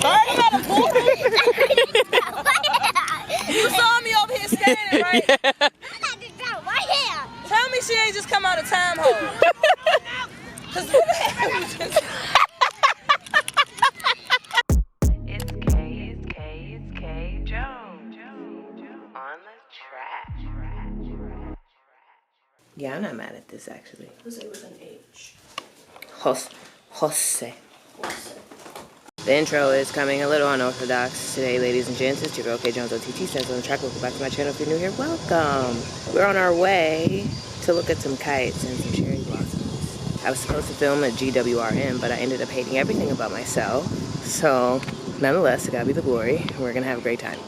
You got a pool? You saw me over here standing, right? Yeah. Tell me she ain't just come out of time hole. Cause what the hell you just... It's K Jones on the track. Yeah, I'm not mad at this actually. Jose with an H. Jose. The intro is coming a little unorthodox today, ladies and gents. It's your girl K Jones OTT. Stands on the track. Welcome back to my channel. If you're new here, welcome. We're on our way to look at some kites and some cherry blossoms. I was supposed to film at GWRM, but I ended up hating everything about myself. So, nonetheless, to God be the glory. We're gonna have a great time.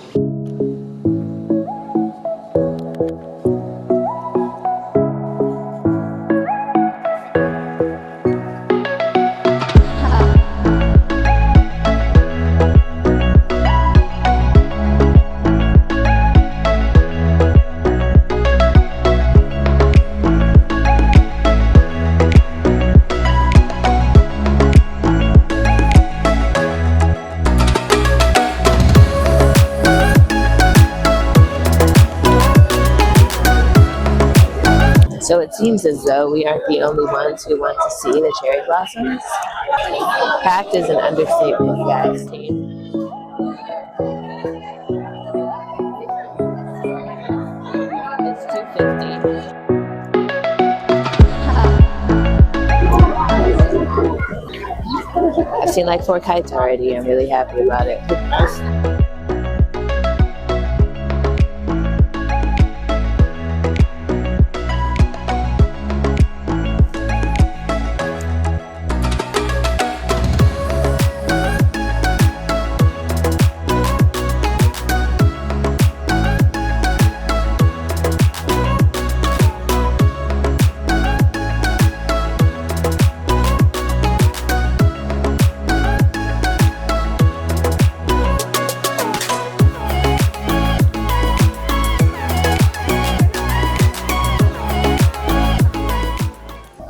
So it seems as though we aren't the only ones who want to see the cherry blossoms. Packed is an understatement, guys. It's 250. I've seen like 4 kites already. I'm really happy about it.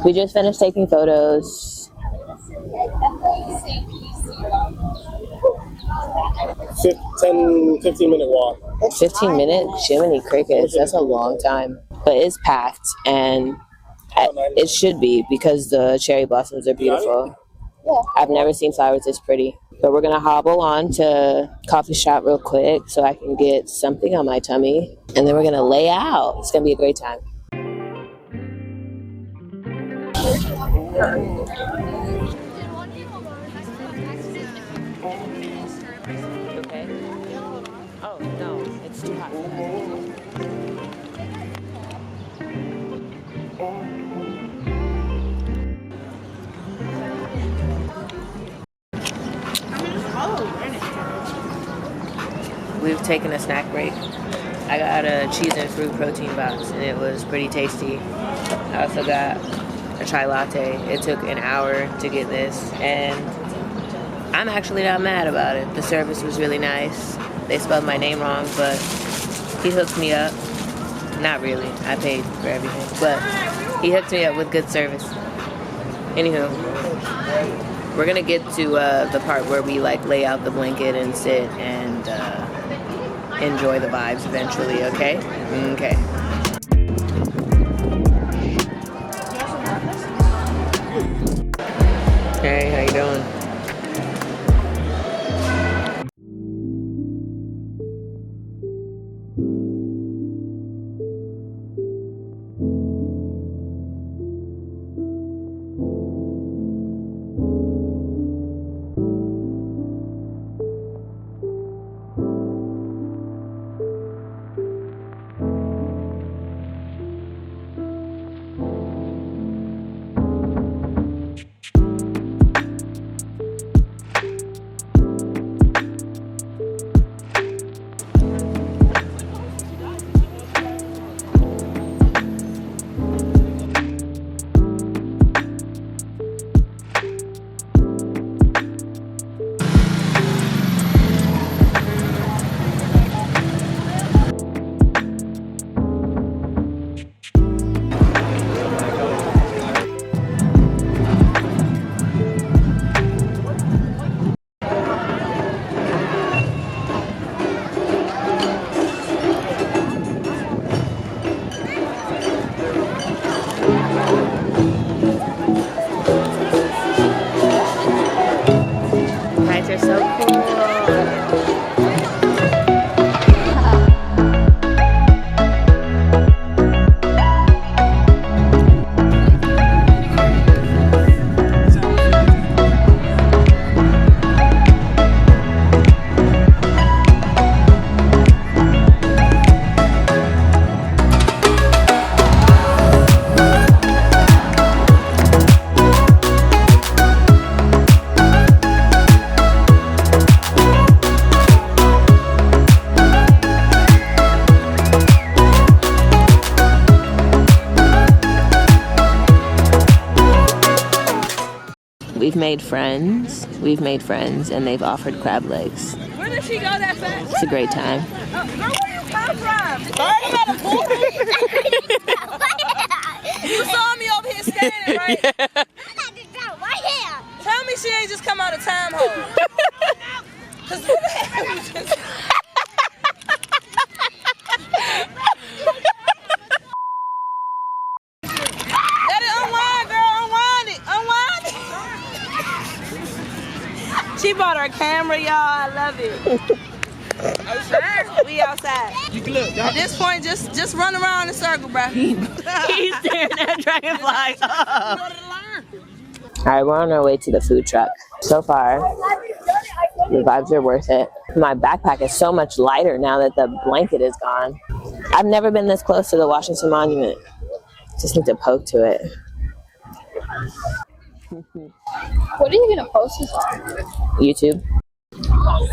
We just finished taking photos. 15-minute walk. 15 minutes? Jiminy crickets, that's a long time. But it's packed, and it should be because the cherry blossoms are beautiful. I've never seen flowers this pretty. But we're gonna hobble on to coffee shop real quick so I can get something on my tummy. And then we're gonna lay out. It's gonna be a great time. Okay. Oh, no, it's too hot. We've taken a snack break. I got a cheese and fruit protein box, and it was pretty tasty. I also got a chai latte. It took an hour to get this, and I'm actually not mad about it. The service was really nice. They spelled my name wrong, but he hooked me up. Not really. I paid for everything, but he hooked me up with good service. Anywho, we're gonna get to the part where we like lay out the blanket and sit and enjoy the vibes eventually. Okay? Okay. Hey, how you doing? We've made friends. We've made friends, and they've offered crab legs. Where did she go that fast? It's a great time. Girl, where you come from? Bird had a pool? You saw me over here standing, right? Yeah. Tell me she ain't just come out of time hole. Cause what the hell you just... Let it unwind, girl. Unwind it. Unwind it. She bought her camera, y'all. I love it. We outside. At this point, just run around in a circle, bro. He's staring at dragonflies. Alright, we're on our way to the food truck. So far, the vibes are worth it. My backpack is so much lighter now that the blanket is gone. I've never been this close to the Washington Monument. Just need to poke to it. What are you gonna post this on? YouTube.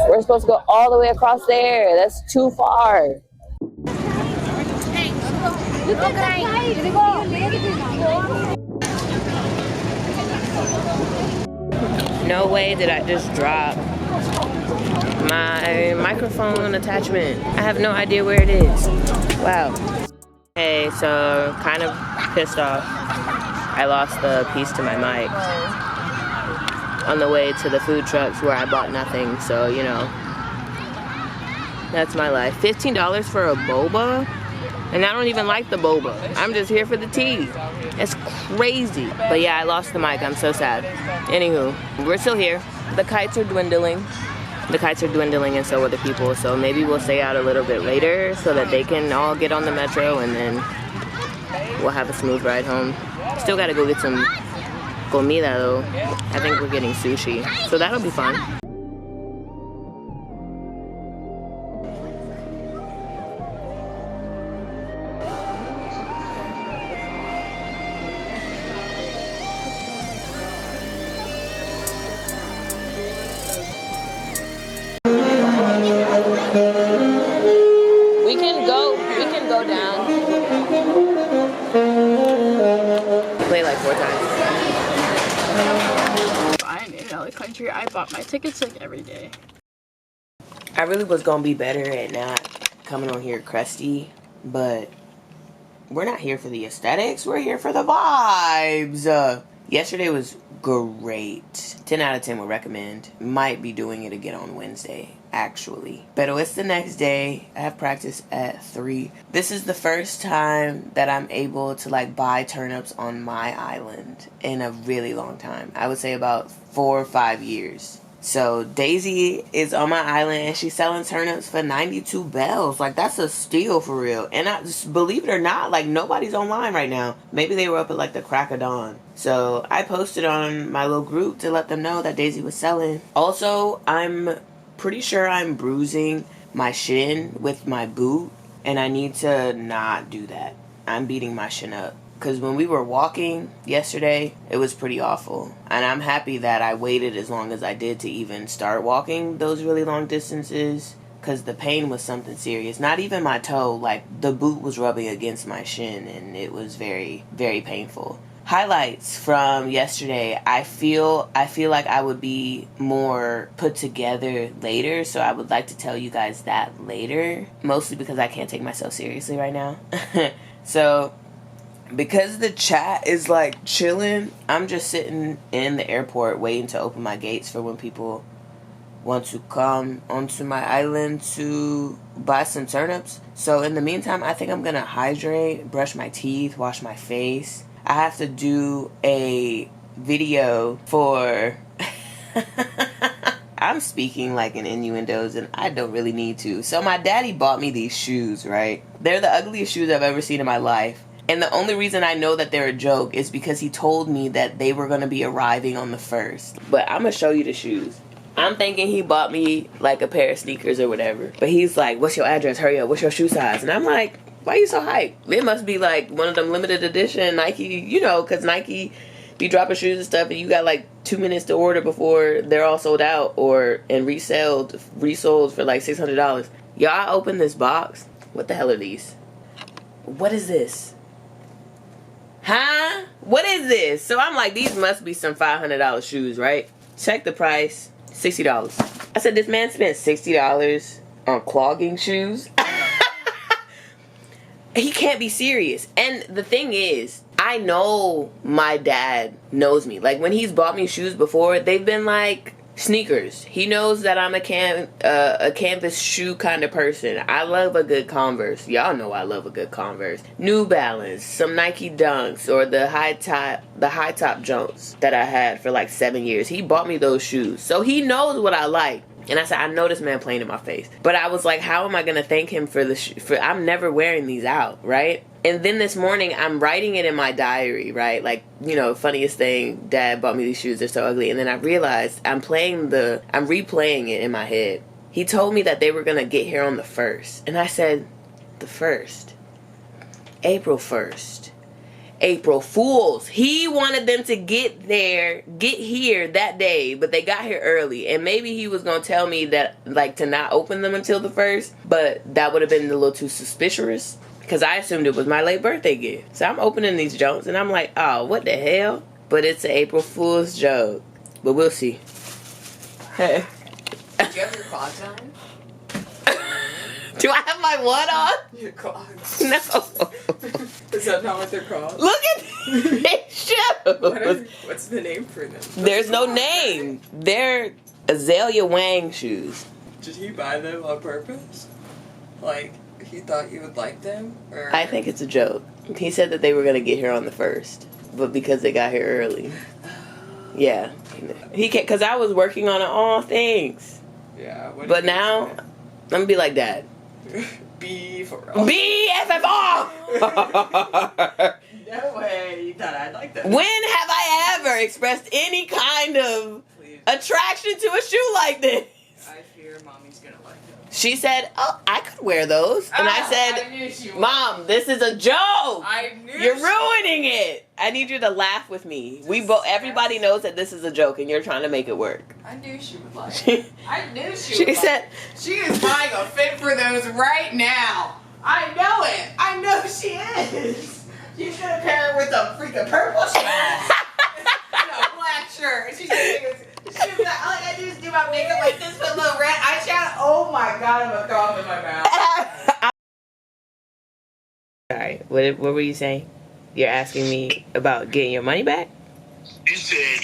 We're supposed to go all the way across there. That's too far. No way did I just drop my microphone attachment. I have no idea where it is. Wow. Hey, so kind of pissed off. I lost the piece to my mic on the way to the food trucks where I bought nothing, so you know, that's my life. $15 for a boba? And I don't even like the boba. I'm just here for the tea. It's crazy. But yeah, I lost the mic. I'm so sad. Anywho, we're still here. The kites are dwindling. The kites are dwindling, and so are the people. So maybe we'll stay out a little bit later so that they can all get on the metro, and then we'll have a smooth ride home. Still gotta go get some comida though. I think we're getting sushi. So that'll be fun. We can go down. Play like 4 times. I'm in LA country. I bought my tickets like every day. I really was gonna be better at not coming on here crusty, but we're not here for the aesthetics. We're here for the vibes. Yesterday was great. 10 out of 10 would recommend. Might be doing it again on Wednesday, actually. But it's the next day. I have practice at 3. This is the first time that I'm able to like buy turnips on my island in a really long time. I would say about 4 or 5 years. So Daisy is on my island and she's selling turnips for 92 bells. Like, that's a steal for real. And I just, believe it or not, like, nobody's online right now. Maybe they were up at like the crack of dawn. So I posted on my little group to let them know that Daisy was selling. Also, I'm pretty sure I'm bruising my shin with my boot, and I need to not do that. I'm beating my shin up. Because when we were walking yesterday, it was pretty awful. And I'm happy that I waited as long as I did to even start walking those really long distances. Because the pain was something serious. Not even my toe. Like, the boot was rubbing against my shin. And it was very, very painful. Highlights from yesterday. I feel like I would be more put together later. So I would like to tell you guys that later. Mostly because I can't take myself seriously right now. So... because the chat is like chilling, I'm just sitting in the airport waiting to open my gates for when people want to come onto my island to buy some turnips. So in the meantime, I think I'm gonna hydrate, brush my teeth, wash my face. I have to do a video for... I'm speaking like in innuendos and I don't really need to. So my daddy bought me these shoes, right? They're the ugliest shoes I've ever seen in my life. And the only reason I know that they're a joke is because he told me that they were going to be arriving on the 1st. But I'm going to show you the shoes. I'm thinking he bought me like a pair of sneakers or whatever. But he's like, what's your address? Hurry up. What's your shoe size? And I'm like, why are you so hyped? It must be like one of them limited edition Nike, you know, because Nike be dropping shoes and stuff and you got like 2 minutes to order before they're all sold out and resold for like $600. Y'all open this box. What the hell are these? What is this? Huh? What is this? So I'm like, these must be some $500 shoes, right? Check the price, $60. I said, this man spent $60 on clogging shoes? He can't be serious. And the thing is, I know my dad knows me. Like, when he's bought me shoes before, they've been like sneakers. He knows that I'm a canvas shoe kind of person. I love a good Converse. Y'all know I love a good Converse. New Balance, some Nike Dunks, or the high top Jones that I had for like 7 years. He bought me those shoes. So he knows what I like. And I said, I know this man playing in my face. But I was like, how am I going to thank him for I'm never wearing these out, right? And then this morning, I'm writing it in my diary, right? Like, you know, funniest thing, Dad bought me these shoes, they're so ugly. And then I realized I'm replaying it in my head. He told me that they were going to get here on the 1st. And I said, the 1st? April 1st. April Fools. He wanted them to get here that day, but they got here early. And maybe he was going to tell me that, like, to not open them until the 1st, but that would have been a little too suspicious because I assumed it was my late birthday gift. So I'm opening these Jones and I'm like, oh, what the hell? But it's an April Fool's joke. But we'll see. Hey. Do you have your clogs on? Do I have my what on? Your clogs. No. Is that not what they're called? Look at these shoes. What's the name for them? There's no name. They're Azalea Wang shoes. Did he buy them on purpose? Like, he thought you would like them? Or? I think it's a joke. He said that they were going to get here on the 1st, but because they got here early. Yeah. He can't, because I was working on it all things. Yeah. But now, I'm going to be like Dad. B for BFFR! No way. You thought I'd like them. When have I ever expressed any kind of attraction to a shoe like this? I fear Mommy's gonna like them. She said, oh, I could wear those. And I said, knew she would. Mom, this is a joke. I knew You're she ruining it. I need you to laugh with me. Everybody knows that this is a joke and you're trying to make it work. I knew she would like it. I knew she would said, She is buying a fit for those right now. I know it. I know she is. She's gonna pair it with a freaking purple shirt and a black shirt. She's gonna think all I gotta do is do my makeup like this, put a little red eyeshadow. Oh my god, I'm gonna throw up in my mouth. Sorry, what were you saying? You're asking me about getting your money back? You said,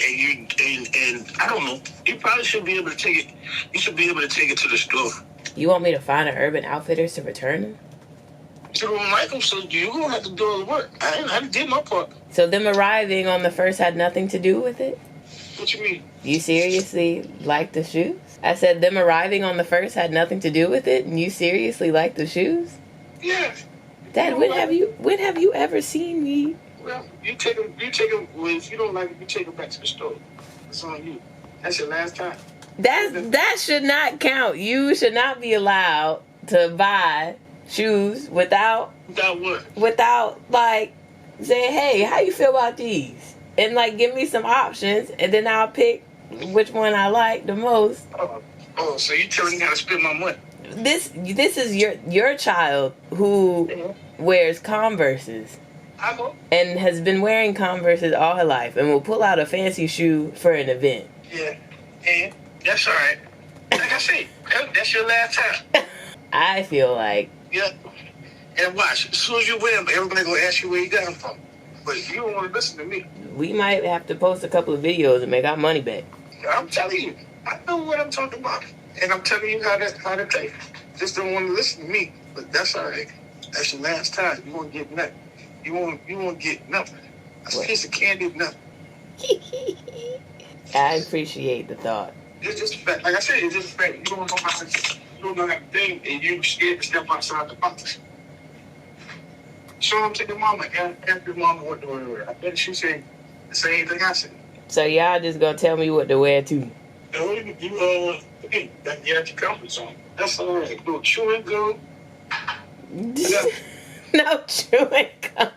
and I don't know. You probably should be able to take it. You should be able to take it to the store. You want me to find an Urban Outfitters to return them? You don't like them, so you're gonna have to do all the work. I did my part. So them arriving on the 1st had nothing to do with it? What you mean? You seriously like the shoes? I said them arriving on the 1st had nothing to do with it, and you seriously like the shoes? Yeah. Dad, when have you ever seen me? Well, you take them. Well, if you don't like it, you take them back to the store. It's on you. That's your last time. That should not count. You should not be allowed to buy shoes without what? Without like saying, hey, how you feel about these? And like give me some options and then I'll pick which one I like the most. Oh, so you telling me how to spend my money? This is your child who wears Converses. I know. And has been wearing Converses all her life and will pull out a fancy shoe for an event. Yeah, and that's all right. Like I said, that's your last time. I feel like. Yeah. And watch, as soon as you wear them, everybody gonna ask you where you got them from. But you don't want to listen to me. We might have to post a couple of videos and make our money back. I'm telling you, I know what I'm talking about. And I'm telling you how to take. Just don't want to listen to me. But that's all right. That's your last time. You won't get nothing. You won't get nothing. A piece of candy, nothing. I appreciate the thought. It's just a fact. Like I said, it's just a fact. You don't know how to think, and you scared to step outside the box. Show them to your mama. Ask your mama what to wear. I bet she said the same thing I said. So y'all just gonna tell me what to wear too? You got your comfort zone. That's all right. Go chewing gum. Yeah. No chewing gum.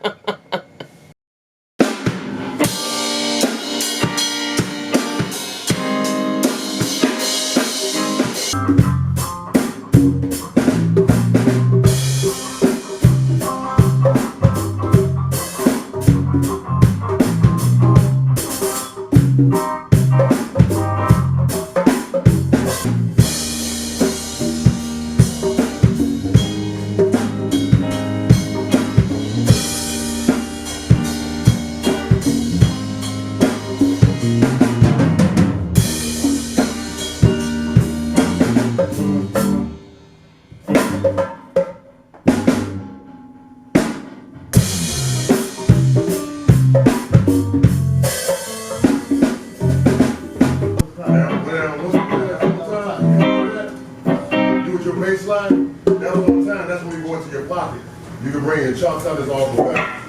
waistline, that whole time, that's when you go into your pocket. You can bring your chalk cutters off the back.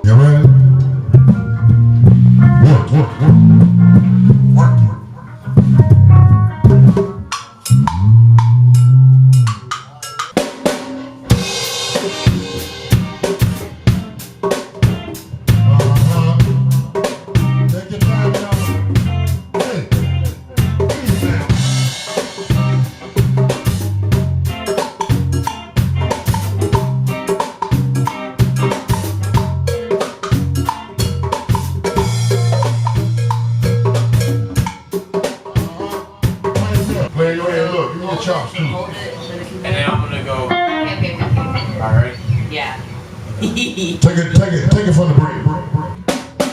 You ready? Work, work, work. Work, work. Take your time now. Hey, easy now. Play your head, look, give me your chops too. And then I'm gonna go. Okay. All right. Yeah. Take it from the brain.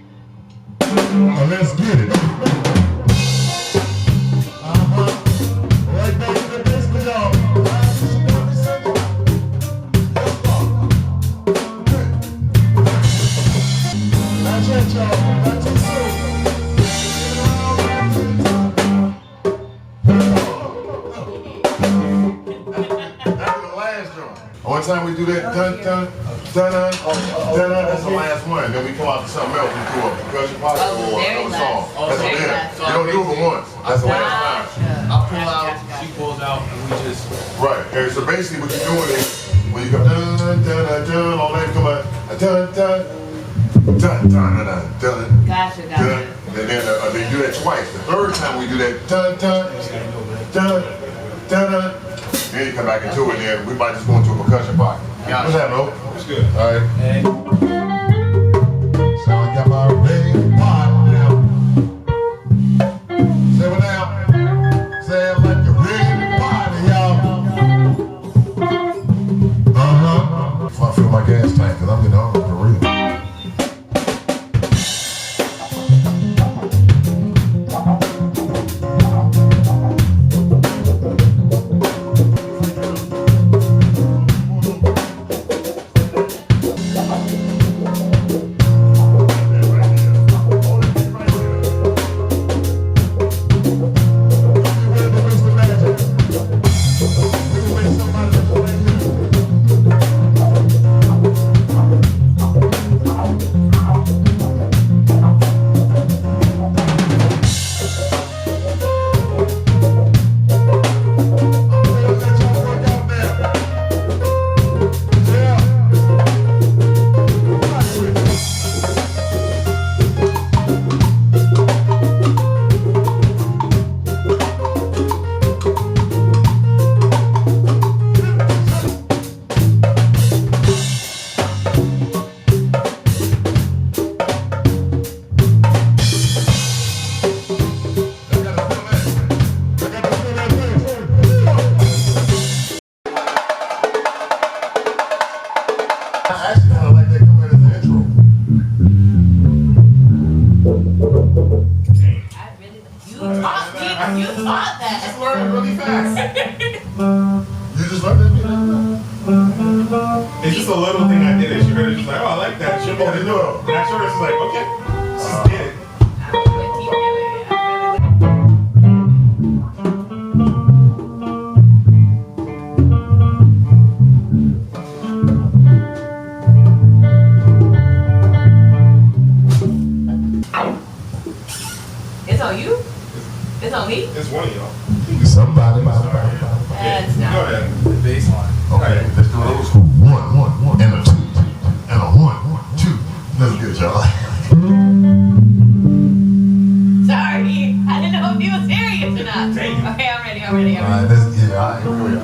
Now let's get it. Right back to the basement, y'all. Not yet, y'all. Not too soon. After the last drum. One time we do that dun dun dun dun dun dun. That's the last one. Then we come out to something else. We do a percussion pocket Oh, or very another song. last. That's Very the end. last. You don't do it once. That's the last time. I pull out, she pulls out, and we just. Right. And so basically what you're doing is when you go dun dun dun dun, all that come out dun dun dun dun dun dun. Gotcha. And then they do that twice. The third time we do that dun dun dun dun dun. Then you come back into it, and then we might just go into a percussion pocket. What's that, Mo? It's good. All right. Hey. So I got my ring pot now. Say what now? Say it like a ring pot, y'all. Before I fill my gas tank, because I'm getting hungry for real. I actually kind of like that coming as an intro. You taught that. Just learned really fast. You just learned that? It's just a little thing I did. She really just like, oh, I like that. She'll be Oh, you know. And I showed her, she's like, okay, just did it. It's on you? It's on me? It's one of y'all. Somebody. That's Go not. ahead. The bass line. Okay, let's do it old school. One, and a two, and a one, two. Let's get it, y'all. Sorry. I didn't know if you were serious or not. Damn. Okay, I'm ready. All right, let's get it. All right, here we go.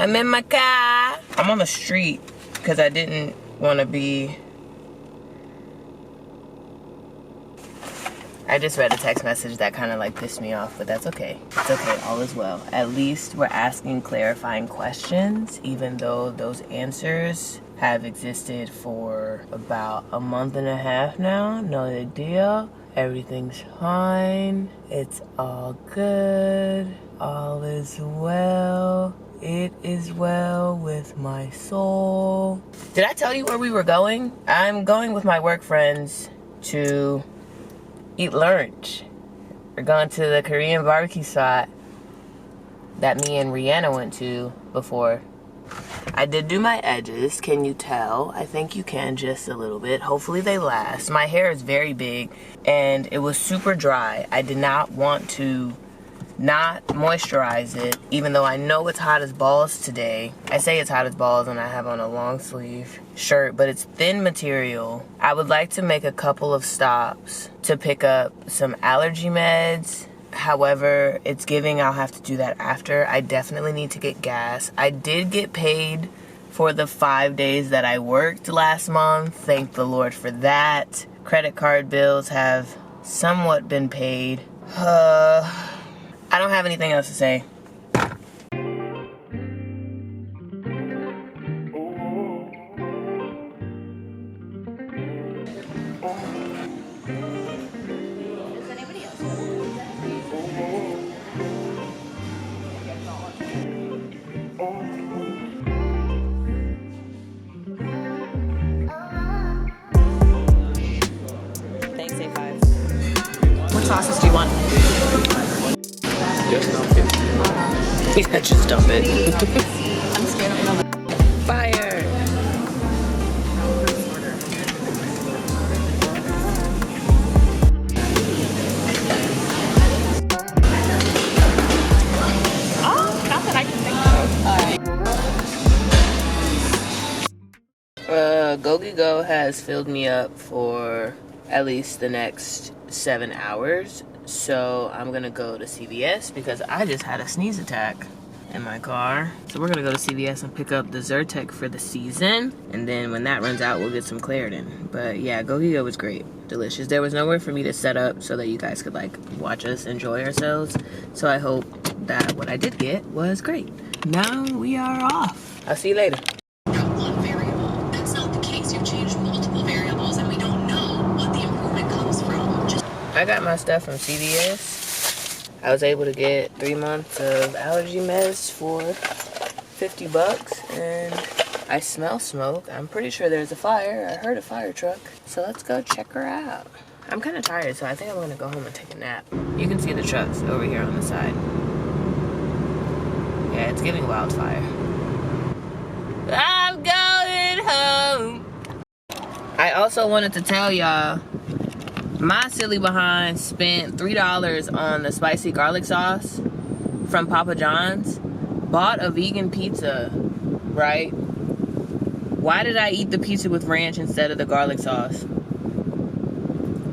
I'm in my car. I'm on the street because I didn't want to be. I just read a text message that kind of like pissed me off, but that's okay. It's okay, all is well. At least we're asking clarifying questions, even though those answers have existed for about a month and a half now. No big deal. Everything's fine. It's all good. All is well. It is well with my soul. Did I tell you where we were going? I'm going with my work friends to eat lunch. We're going to the Korean barbecue spot that me and Rihanna went to before. I did do my edges. Can you tell? I think you can just a little bit. Hopefully they last. My hair is very big and it was super dry. I did not want to not moisturize it, even though I know it's hot as balls today. I say it's hot as balls and I have on a long sleeve shirt, but it's thin material. I would like to make a couple of stops to pick up some allergy meds. However, it's giving I'll have to do that after. I definitely need to get gas. I did get paid for the 5 days that I worked last month. Thank the Lord for that. Credit card bills have somewhat been paid. I don't have anything else to say. Thanks, A5. What sauces do you want? Just dump it. Yeah, just dump it. I'm scared of another. Fire! Oh, not that I can think of. Gogi Go has filled me up for at least the next 7 hours. So I'm gonna go to CVS because I just had a sneeze attack in my car. So we're gonna go to CVS and pick up the Zyrtec for the season. And then when that runs out, we'll get some Claritin. But yeah, Gogi Go was great, delicious. There was nowhere for me to set up so that you guys could like watch us enjoy ourselves. So I hope that what I did get was great. Now we are off. I'll see you later. One variable. That's not the case. You've changed multiple variables and we don't know what the improvement comes from. Just I got my stuff from CVS. I was able to get 3 months of allergy meds for $50 and I smell smoke. I'm pretty sure there's a fire. I heard a fire truck. So let's go check her out. I'm kind of tired, so I think I'm gonna go home and take a nap. You can see the trucks over here on the side. Yeah, it's giving wildfire. I'm going home. I also wanted to tell y'all, my silly behind spent $3 on the spicy garlic sauce from Papa John's. Bought a vegan pizza, right? Why did I eat the pizza with ranch instead of the garlic sauce?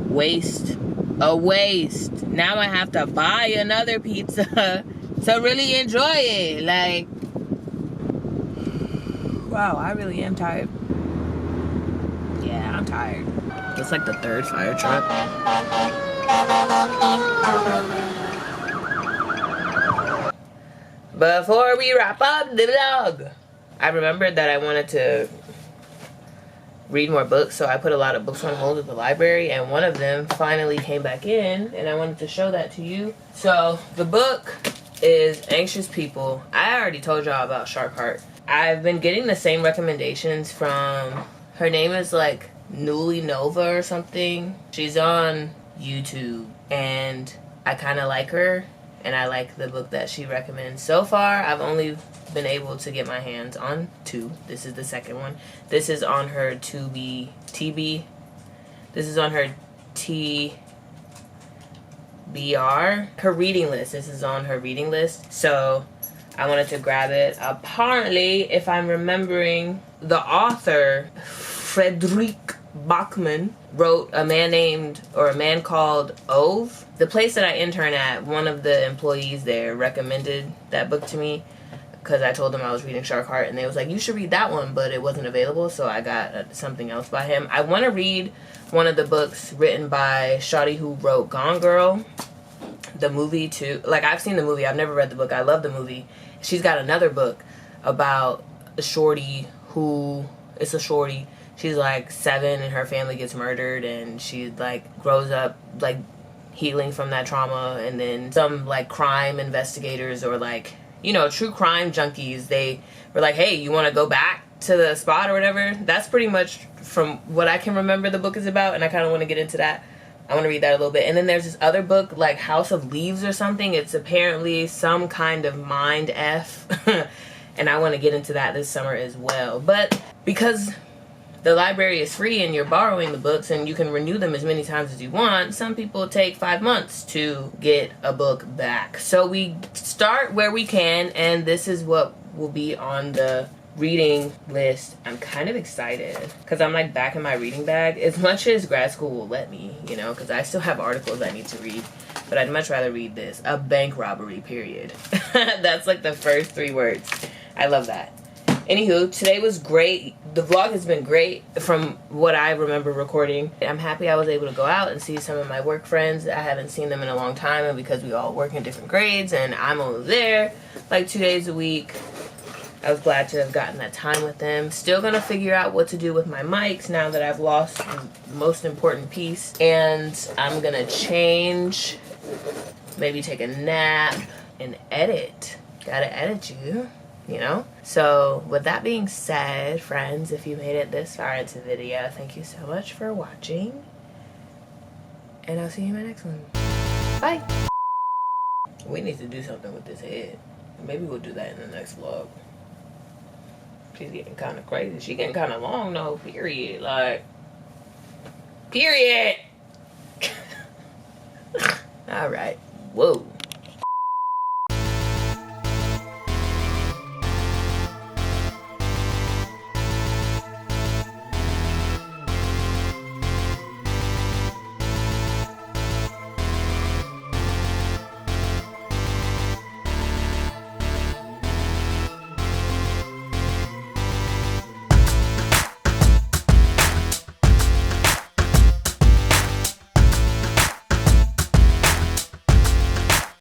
Waste. A waste. Now I have to buy another pizza to really enjoy it. Like, wow, I really am tired. Yeah, I'm tired. It's like the 3rd fire truck. Before we wrap up the vlog, I remembered that I wanted to read more books, so I put a lot of books on hold at the library, and one of them finally came back in, and I wanted to show that to you. So the book is Anxious People. I already told y'all about Shark Heart. I've been getting the same recommendations from, her name is like Newly Nova or something. She's on YouTube and I kind of like her and I like the book that she recommends. So far I've only been able to get my hands on 2. This is the second one. This is on her TB. This is on her TBR. Her reading list. This is on her reading list. So I wanted to grab it. Apparently, if I'm remembering, the author Frederick Bachman wrote a man called Ove. The place that I intern at, one of the employees there recommended that book to me. because I told them I was reading Shark Heart, and they was like, you should read that one, but it wasn't available, so I got something else by him. I want to read one of the books written by Shawty who wrote Gone Girl, the movie too. Like, I've seen the movie, I've never read the book. I love the movie. She's got another book about a shorty who, it's a shorty, she's like 7 and her family gets murdered, and she like grows up like healing from that trauma, and then some like crime investigators or like, you know, true crime junkies, they were like, hey, you want to go back to the spot or whatever. That's pretty much from what I can remember the book is about, and I kind of want to get into that. I want to read that a little bit. And then there's this other book like House of Leaves or something. It's apparently some kind of mind F and I want to get into that this summer as well. But because the library is free and you're borrowing the books and you can renew them as many times as you want, some people take 5 months to get a book back. So we start where we can, and this is what will be on the reading list. I'm kind of excited because I'm like back in my reading bag as much as grad school will let me, you know, because I still have articles I need to read, but I'd much rather read this. A bank robbery, period. That's like the first 3 words. I love that. Anywho, today was great. The vlog has been great from what I remember recording. I'm happy I was able to go out and see some of my work friends. I haven't seen them in a long time, and because we all work in different grades and I'm only there like 2 days a week, I was glad to have gotten that time with them. Still gonna figure out what to do with my mics now that I've lost the most important piece. And I'm gonna change, maybe take a nap, and edit. Gotta edit you know? So with that being said, friends, if you made it this far into the video, thank you so much for watching. And I'll see you in my next one. Bye. We need to do something with this head. Maybe we'll do that in the next vlog. She's getting kind of crazy. She's getting kind of long though, period. Like, period. All right. Whoa.